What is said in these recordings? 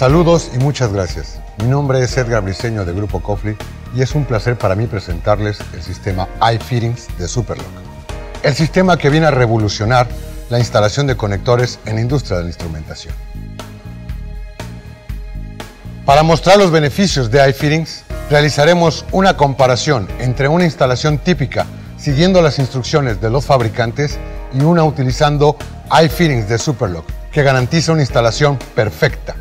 Saludos y muchas gracias. Mi nombre es Edgar Briceño de Grupo Cofli y es un placer para mí presentarles el sistema iFittings de Superlock. El sistema que viene a revolucionar la instalación de conectores en la industria de la instrumentación. Para mostrar los beneficios de iFittings, realizaremos una comparación entre una instalación típica siguiendo las instrucciones de los fabricantes y una utilizando iFittings de Superlock, que garantiza una instalación perfecta.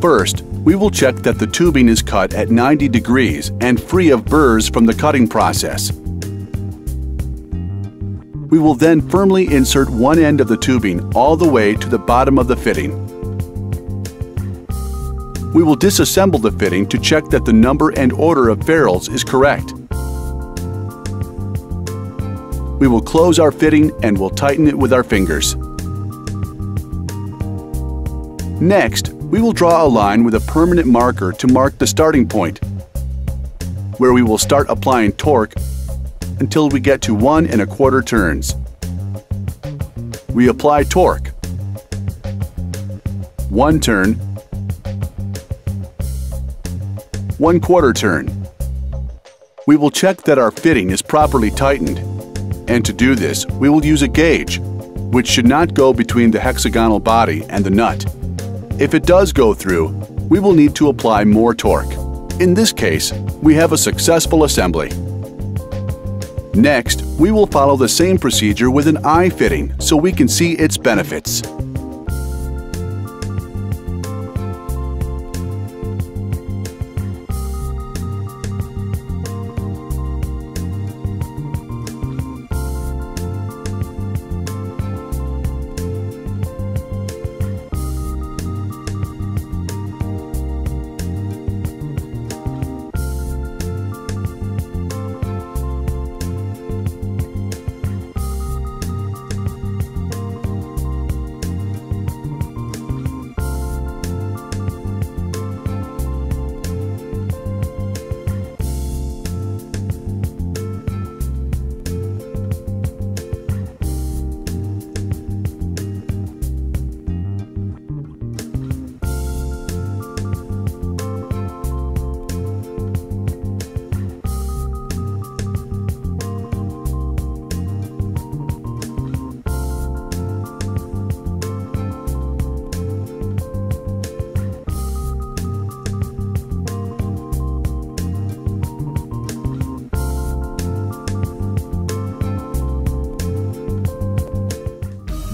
First, we will check that the tubing is cut at 90 degrees and free of burrs from the cutting process. We will then firmly insert one end of the tubing all the way to the bottom of the fitting. We will disassemble the fitting to check that the number and order of ferrules is correct. We will close our fitting and will tighten it with our fingers. Next, we will draw a line with a permanent marker to mark the starting point, where we will start applying torque until we get to 1 1/4 turns. We apply torque. 1 turn, 1/4 turn. We will check that our fitting is properly tightened, and to do this, we will use a gauge, which should not go between the hexagonal body and the nut. If it does go through, we will need to apply more torque. In this case, we have a successful assembly. Next, we will follow the same procedure with an iFitting so we can see its benefits.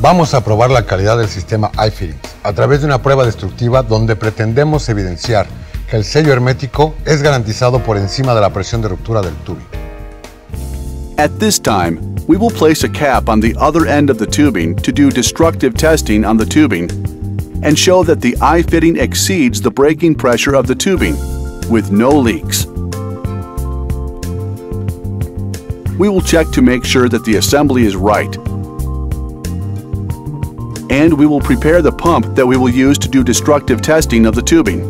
Vamos a probar la calidad del sistema iFittings a través de una prueba destructiva donde pretendemos evidenciar que el sello hermético es garantizado por encima de la presión de ruptura del tubing. At this time, we will place a cap on the other end of the tubing to do destructive testing on the tubing and show that the iFitting exceeds the breaking pressure of the tubing with no leaks. We will check to make sure that the assembly is right, and we will prepare the pump that we will use to do destructive testing of the tubing.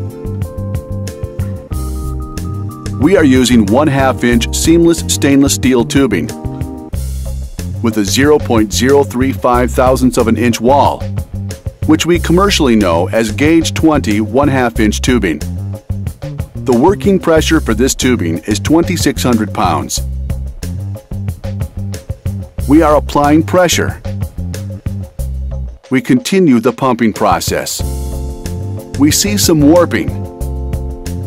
We are using 1/2 inch seamless stainless steel tubing with a 0.035 thousandths of an inch wall, which we commercially know as gauge 20 1/2 inch tubing. The working pressure for this tubing is 2,600 pounds. We are applying pressure. We continue the pumping process. We see some warping.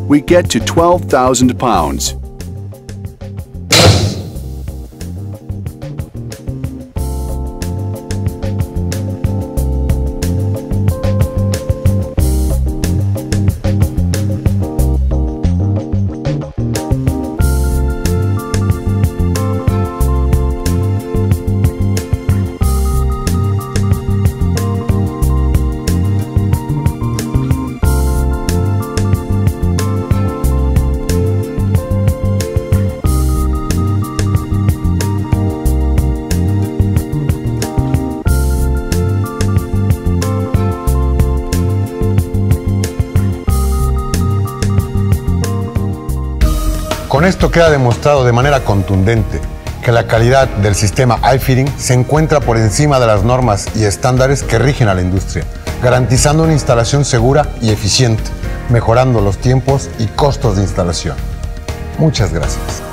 We get to 12,000 pounds. Con esto queda demostrado de manera contundente que la calidad del sistema iFitting se encuentra por encima de las normas y estándares que rigen a la industria, garantizando una instalación segura y eficiente, mejorando los tiempos y costos de instalación. Muchas gracias.